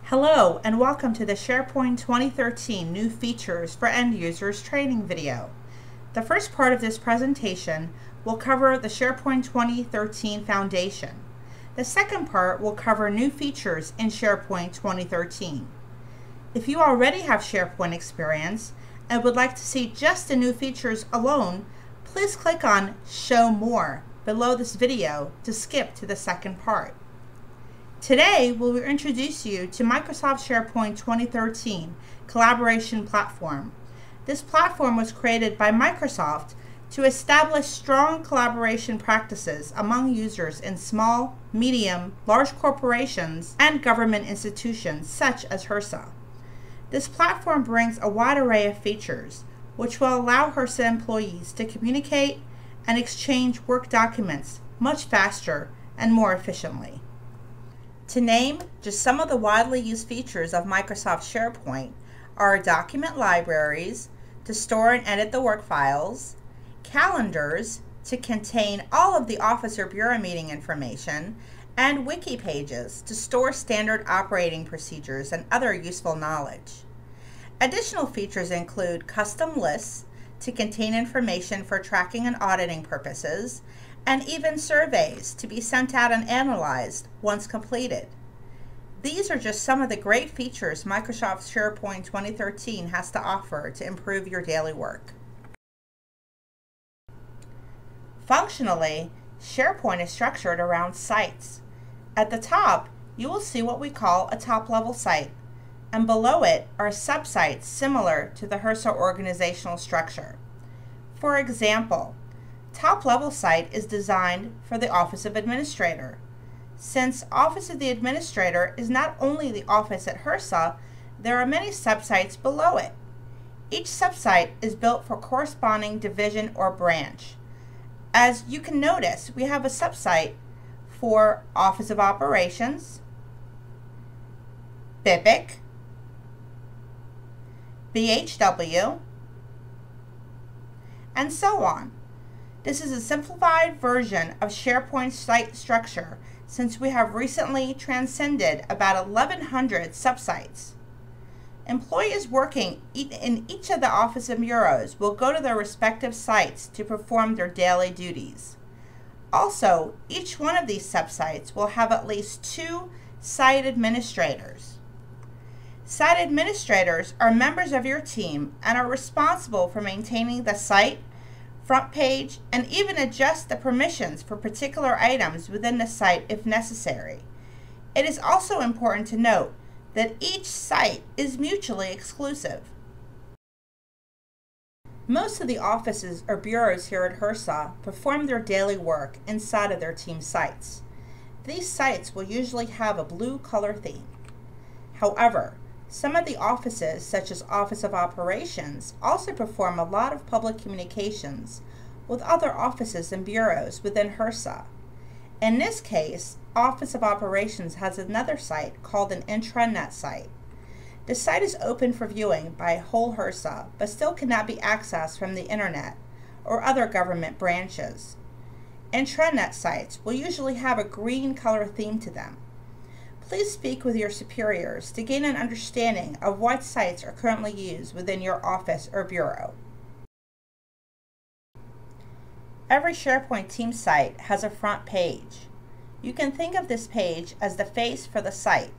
Hello and welcome to the SharePoint 2013 New Features for End Users training video. The first part of this presentation will cover the SharePoint 2013 Foundation. The second part will cover new features in SharePoint 2013. If you already have SharePoint experience and would like to see just the new features alone, please click on Show More below this video to skip to the second part. Today, we'll introduce you to Microsoft SharePoint 2013 Collaboration Platform. This platform was created by Microsoft to establish strong collaboration practices among users in small, medium, large corporations and government institutions such as HRSA. This platform brings a wide array of features which will allow HRSA employees to communicate and exchange work documents much faster and more efficiently. To name just some of the widely used features of Microsoft SharePoint are document libraries to store and edit the work files, calendars to contain all of the office or bureau meeting information, and wiki pages to store standard operating procedures and other useful knowledge. Additional features include custom lists to contain information for tracking and auditing purposes, and even surveys to be sent out and analyzed once completed. These are just some of the great features Microsoft SharePoint 2013 has to offer to improve your daily work. Functionally, SharePoint is structured around sites. At the top, you will see what we call a top-level site, and below it are subsites similar to the HRSA organizational structure. For example, top-level site is designed for the Office of Administrator. Since Office of the Administrator is not only the office at HRSA, there are many subsites below it. Each subsite is built for corresponding division or branch. As you can notice, we have a subsite for Office of Operations, BIPIC, BHW, and so on. This is a simplified version of SharePoint site structure since we have recently transcended about 1,100 subsites. Employees working in each of the office and bureaus will go to their respective sites to perform their daily duties. Also, each one of these subsites will have at least 2 site administrators. Site administrators are members of your team and are responsible for maintaining the site, front page, and even adjust the permissions for particular items within the site if necessary. It is also important to note that each site is mutually exclusive. Most of the offices or bureaus here at HRSA perform their daily work inside of their team sites. These sites will usually have a blue color theme. However, some of the offices, such as Office of Operations, also perform a lot of public communications with other offices and bureaus within HRSA. In this case, Office of Operations has another site called an intranet site. The site is open for viewing by whole HRSA, but still cannot be accessed from the internet or other government branches. Intranet sites will usually have a green color theme to them. Please speak with your superiors to gain an understanding of what sites are currently used within your office or bureau. Every SharePoint team site has a front page. You can think of this page as the face for the site.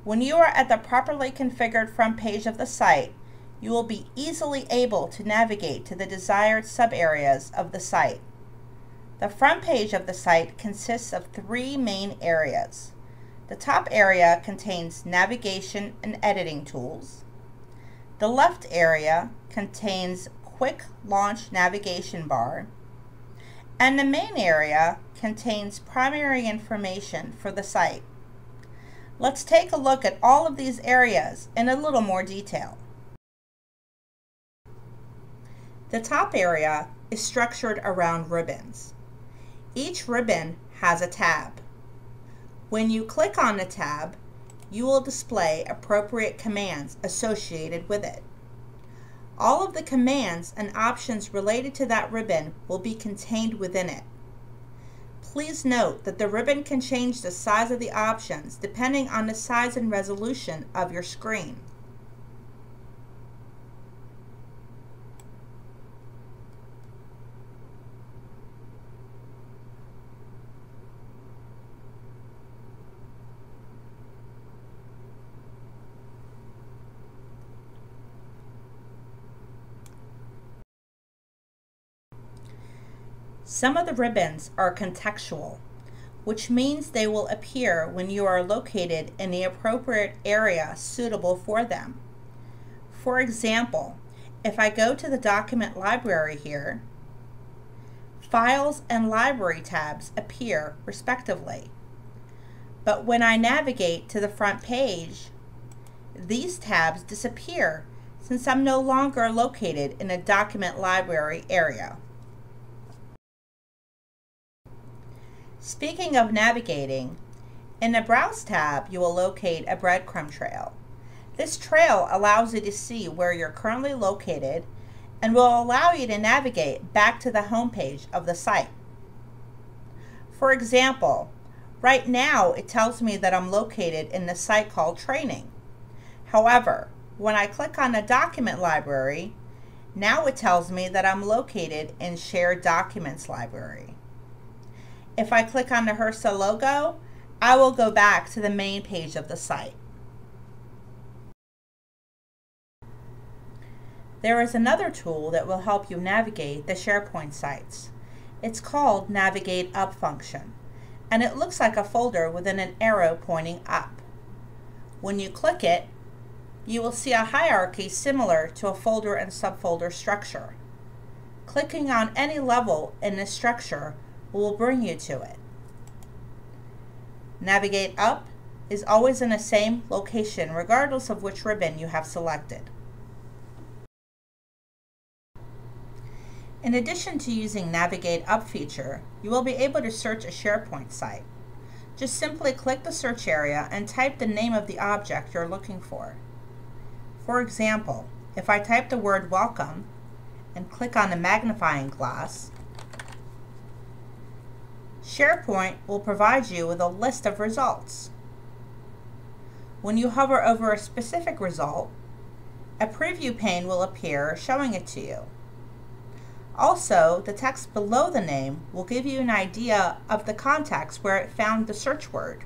When you are at the properly configured front page of the site, you will be easily able to navigate to the desired sub-areas of the site. The front page of the site consists of 3 main areas. The top area contains navigation and editing tools. The left area contains quick launch navigation bar. And the main area contains primary information for the site. Let's take a look at all of these areas in a little more detail. The top area is structured around ribbons. Each ribbon has a tab. When you click on the tab, you will display appropriate commands associated with it. All of the commands and options related to that ribbon will be contained within it. Please note that the ribbon can change the size of the options depending on the size and resolution of your screen. Some of the ribbons are contextual, which means they will appear when you are located in the appropriate area suitable for them. For example, if I go to the document library here, Files and Library tabs appear respectively. But when I navigate to the front page, these tabs disappear since I'm no longer located in a document library area. Speaking of navigating, in the Browse tab, you will locate a breadcrumb trail. This trail allows you to see where you're currently located and will allow you to navigate back to the home page of the site. For example, right now it tells me that I'm located in the site called Training. However, when I click on the document library, now it tells me that I'm located in Shared Documents Library. If I click on the HRSA logo, I will go back to the main page of the site. There is another tool that will help you navigate the SharePoint sites. It's called Navigate Up function, and it looks like a folder with an arrow pointing up. When you click it, you will see a hierarchy similar to a folder and subfolder structure. Clicking on any level in this structure will bring you to it. Navigate Up is always in the same location regardless of which ribbon you have selected. In addition to using Navigate Up feature, you will be able to search a SharePoint site. Just simply click the search area and type the name of the object you're looking for. For example, if I type the word welcome and click on the magnifying glass, SharePoint will provide you with a list of results. When you hover over a specific result, a preview pane will appear showing it to you. Also, the text below the name will give you an idea of the context where it found the search word.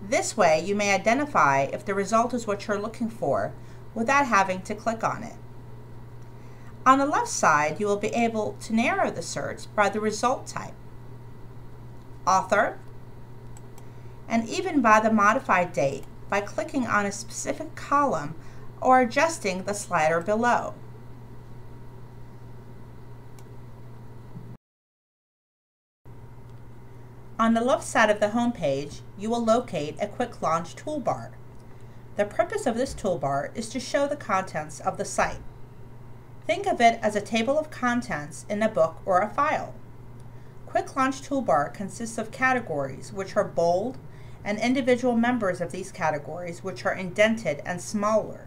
This way, you may identify if the result is what you're looking for without having to click on it. On the left side, you will be able to narrow the search by the result type, author, and even by the modified date by clicking on a specific column or adjusting the slider below. On the left side of the home page, you will locate a Quick Launch toolbar. The purpose of this toolbar is to show the contents of the site. Think of it as a table of contents in a book or a file. Quick Launch toolbar consists of categories which are bold and individual members of these categories which are indented and smaller.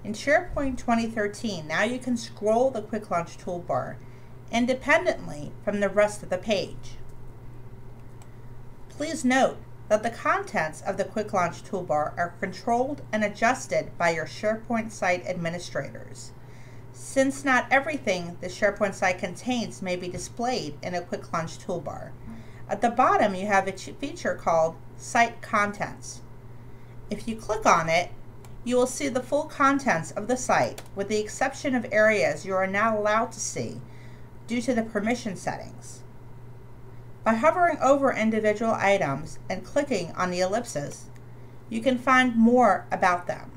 In SharePoint 2013, now you can scroll the Quick Launch toolbar independently from the rest of the page. Please note that the contents of the Quick Launch toolbar are controlled and adjusted by your SharePoint site administrators. Since not everything the SharePoint site contains may be displayed in a Quick Launch toolbar, at the bottom you have a feature called Site Contents. If you click on it, you will see the full contents of the site with the exception of areas you are not allowed to see due to the permission settings. By hovering over individual items and clicking on the ellipses, you can find more about them.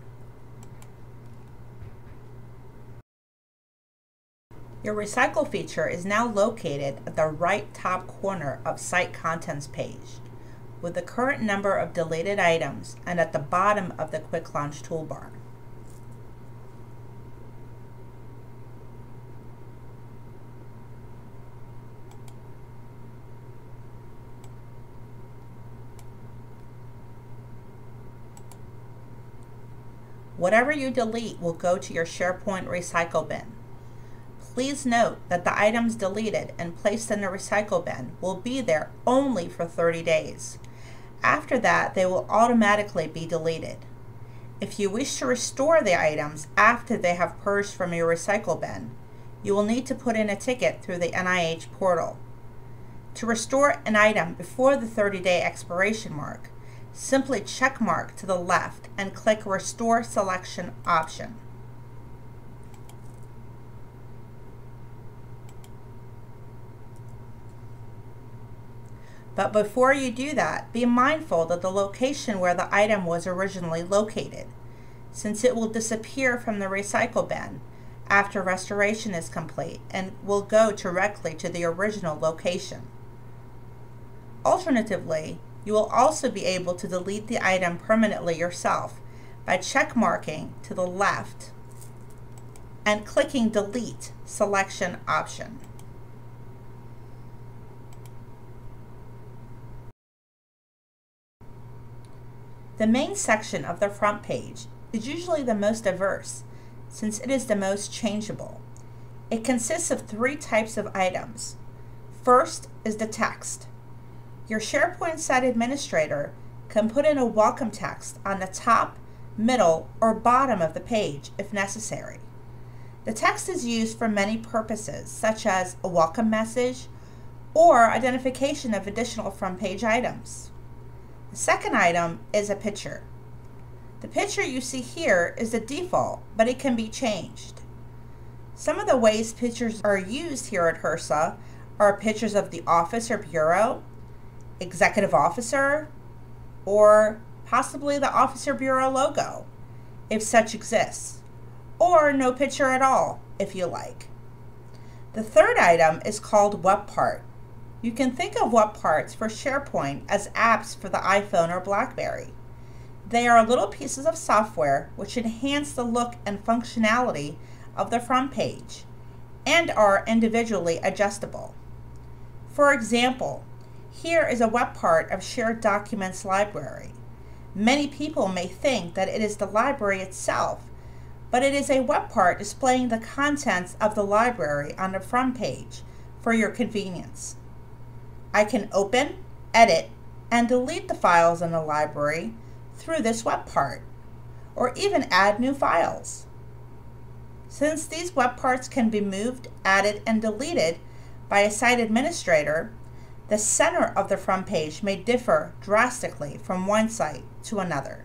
Your Recycle feature is now located at the right top corner of Site Contents page, with the current number of deleted items and at the bottom of the Quick Launch toolbar. Whatever you delete will go to your SharePoint recycle bin. Please note that the items deleted and placed in the recycle bin will be there only for 30 days. After that, they will automatically be deleted. If you wish to restore the items after they have purged from your recycle bin, you will need to put in a ticket through the NIH portal. To restore an item before the 30-day expiration mark, simply check mark to the left and click Restore Selection option. But before you do that, be mindful of the location where the item was originally located, since it will disappear from the recycle bin after restoration is complete and will go directly to the original location. Alternatively, you will also be able to delete the item permanently yourself by check marking to the left and clicking Delete Selection option. The main section of the front page is usually the most diverse, since it is the most changeable. It consists of 3 types of items. First is the text. Your SharePoint site administrator can put in a welcome text on the top, middle, or bottom of the page if necessary. The text is used for many purposes, such as a welcome message or identification of additional front page items. The second item is a picture. The picture you see here is the default, but it can be changed. Some of the ways pictures are used here at HRSA are pictures of the office or bureau, executive officer, or possibly the office or bureau logo, if such exists, or no picture at all, if you like. The third item is called Web Part. You can think of web parts for SharePoint as apps for the iPhone or BlackBerry. They are little pieces of software which enhance the look and functionality of the front page and are individually adjustable. For example, here is a web part of Shared Documents Library. Many people may think that it is the library itself, but it is a web part displaying the contents of the library on the front page for your convenience. I can open, edit, and delete the files in the library through this web part, or even add new files. Since these web parts can be moved, added, and deleted by a site administrator, the center of the front page may differ drastically from one site to another.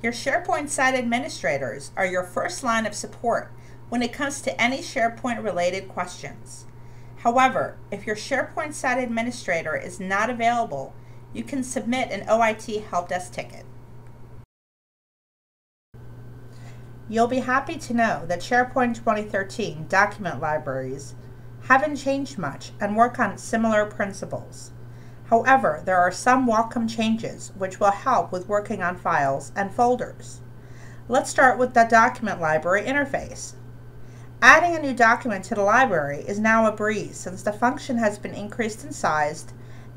Your SharePoint site administrators are your first line of support when it comes to any SharePoint-related questions. However, if your SharePoint site administrator is not available, you can submit an OIT Help Desk ticket. You'll be happy to know that SharePoint 2013 document libraries haven't changed much and work on similar principles. However, there are some welcome changes which will help with working on files and folders. Let's start with the document library interface. Adding a new document to the library is now a breeze since the function has been increased in size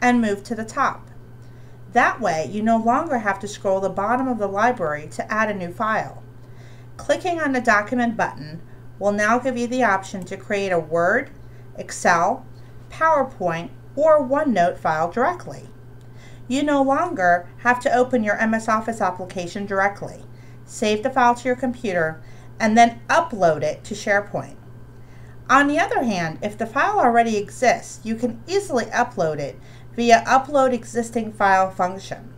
and moved to the top. That way, you no longer have to scroll the bottom of the library to add a new file. Clicking on the document button will now give you the option to create a Word, Excel, PowerPoint, or OneNote file directly. You no longer have to open your MS Office application directly, save the file to your computer, and then upload it to SharePoint. On the other hand, if the file already exists, you can easily upload it via Upload Existing File function.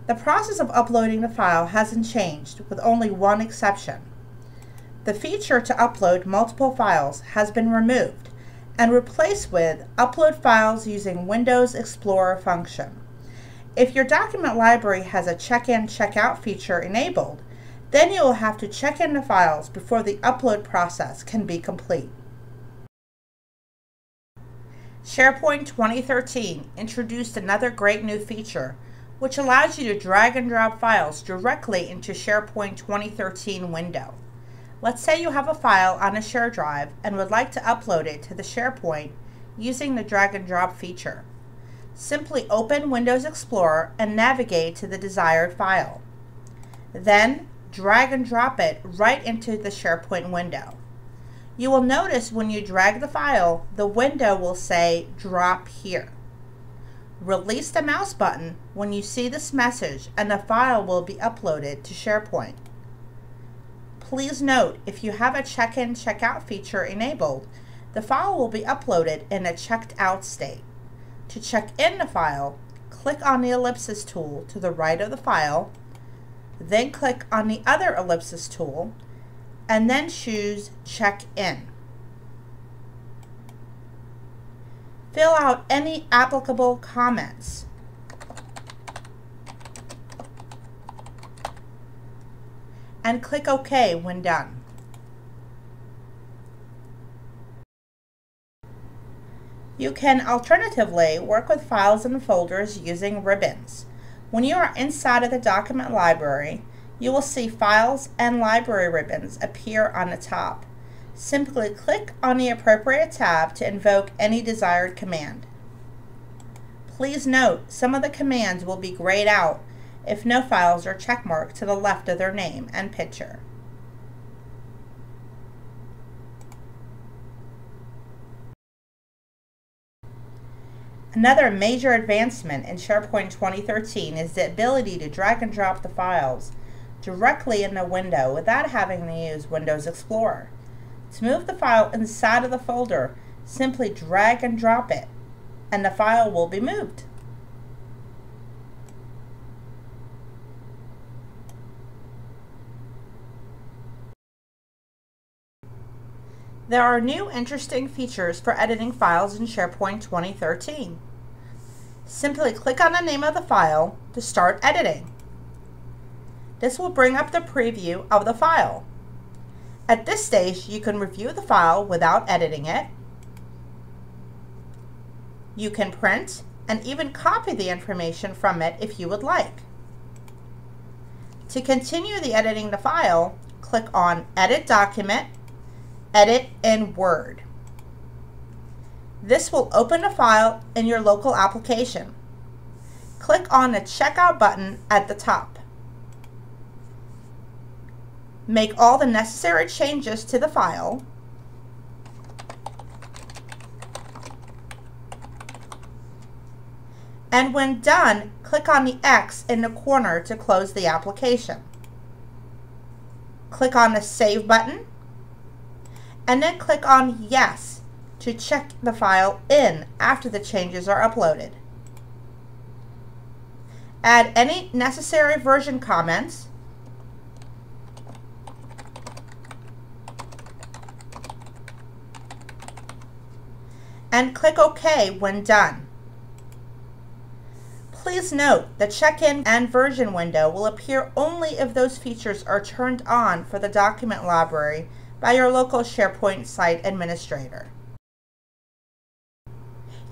The process of uploading the file hasn't changed, with only one exception. The feature to upload multiple files has been removed and replaced with Upload Files using Windows Explorer function. If your document library has a check-in, check-out feature enabled, then you will have to check in the files before the upload process can be complete. SharePoint 2013 introduced another great new feature, which allows you to drag and drop files directly into SharePoint 2013 window. Let's say you have a file on a share drive and would like to upload it to the SharePoint using the drag and drop feature. Simply open Windows Explorer and navigate to the desired file. Then, drag and drop it right into the SharePoint window. You will notice when you drag the file, the window will say Drop Here. Release the mouse button when you see this message and the file will be uploaded to SharePoint. Please note, if you have a check-in, check-out feature enabled, the file will be uploaded in a checked out state. To check in the file, click on the ellipsis tool to the right of the file, then click on the other ellipsis tool, and then choose Check In. Fill out any applicable comments. And click OK when done. You can alternatively work with files and folders using ribbons. When you are inside of the document library, you will see Files and Library ribbons appear on the top. Simply click on the appropriate tab to invoke any desired command. Please note, some of the commands will be grayed out if no files are checkmarked to the left of their name and picture. Another major advancement in SharePoint 2013 is the ability to drag and drop the files directly in the window without having to use Windows Explorer. To move the file inside of the folder, simply drag and drop it, and the file will be moved. There are new interesting features for editing files in SharePoint 2013. Simply click on the name of the file to start editing. This will bring up the preview of the file. At this stage, you can review the file without editing it. You can print and even copy the information from it if you would like. To continue the editing the file, click on Edit Document, Edit in Word. This will open a file in your local application. Click on the Checkout button at the top. Make all the necessary changes to the file. And when done, click on the X in the corner to close the application. Click on the Save button, and then click on Yes to check the file in after the changes are uploaded. Add any necessary version comments, and click OK when done. Please note, the check-in and version window will appear only if those features are turned on for the document library by your local SharePoint site administrator.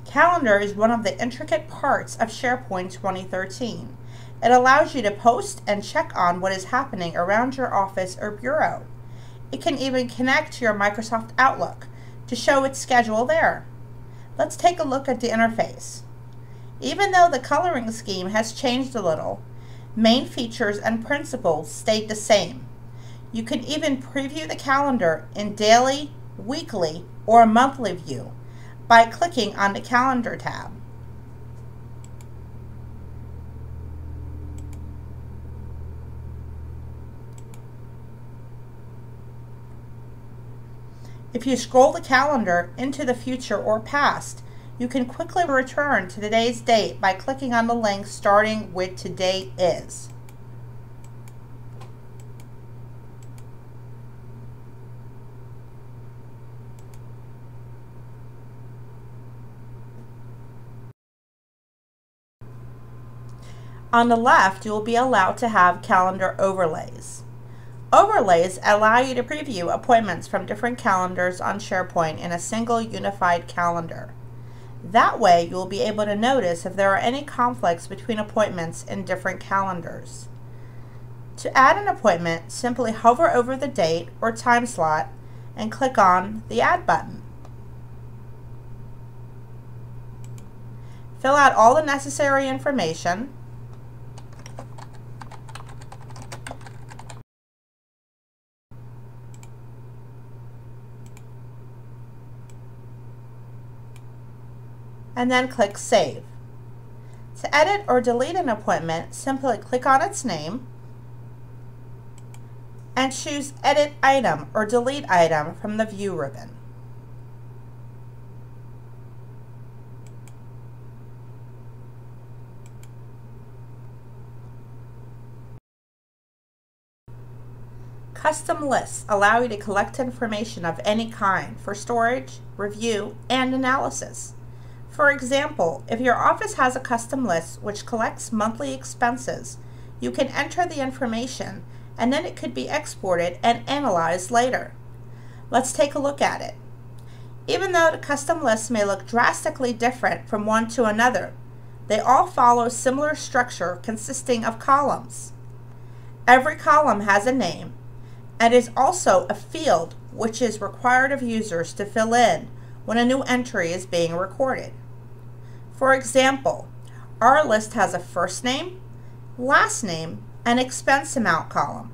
Calendar is one of the intricate parts of SharePoint 2013. It allows you to post and check on what is happening around your office or bureau. It can even connect to your Microsoft Outlook to show its schedule there. Let's take a look at the interface. Even though the coloring scheme has changed a little, main features and principles stayed the same. You can even preview the calendar in daily, weekly, or monthly view by clicking on the Calendar tab. If you scroll the calendar into the future or past, you can quickly return to today's date by clicking on the link starting with Today Is. On the left, you will be allowed to have calendar overlays. Overlays allow you to preview appointments from different calendars on SharePoint in a single unified calendar. That way, you will be able to notice if there are any conflicts between appointments in different calendars. To add an appointment, simply hover over the date or time slot and click on the Add button. Fill out all the necessary information. and then click Save. To edit or delete an appointment, simply click on its name and choose Edit Item or Delete Item from the View ribbon. Custom lists allow you to collect information of any kind for storage, review, and analysis. For example, if your office has a custom list which collects monthly expenses, you can enter the information and then it could be exported and analyzed later. Let's take a look at it. Even though the custom lists may look drastically different from one to another, they all follow similar structure consisting of columns. Every column has a name and is also a field which is required of users to fill in when a new entry is being recorded. For example, our list has a first name, last name, and expense amount column.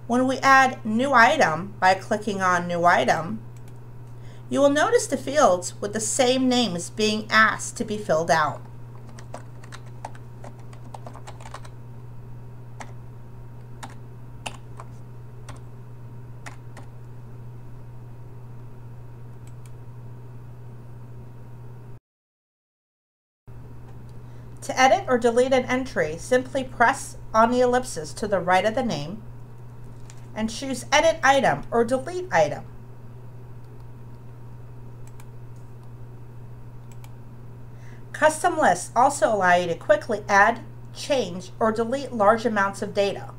When we add New Item by clicking on New Item, you will notice the fields with the same names being asked to be filled out. To edit or delete an entry, simply press on the ellipsis to the right of the name and choose Edit Item or Delete Item. Custom lists also allow you to quickly add, change, or delete large amounts of data.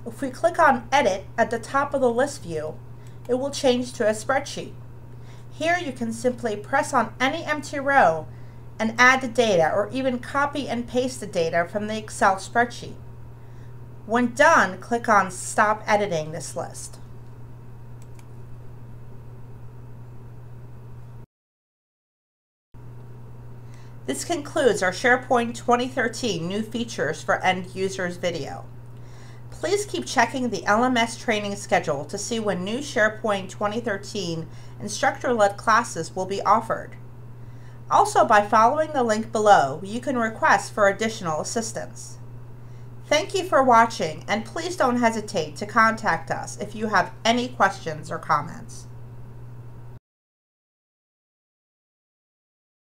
If we click on Edit at the top of the list view, it will change to a spreadsheet. Here you can simply press on any empty row and add the data, or even copy and paste the data from the Excel spreadsheet. When done, click on Stop Editing this list. This concludes our SharePoint 2013 New Features for End Users video. Please keep checking the LMS training schedule to see when new SharePoint 2013 instructor-led classes will be offered. Also, by following the link below, you can request for additional assistance. Thank you for watching, and please don't hesitate to contact us if you have any questions or comments.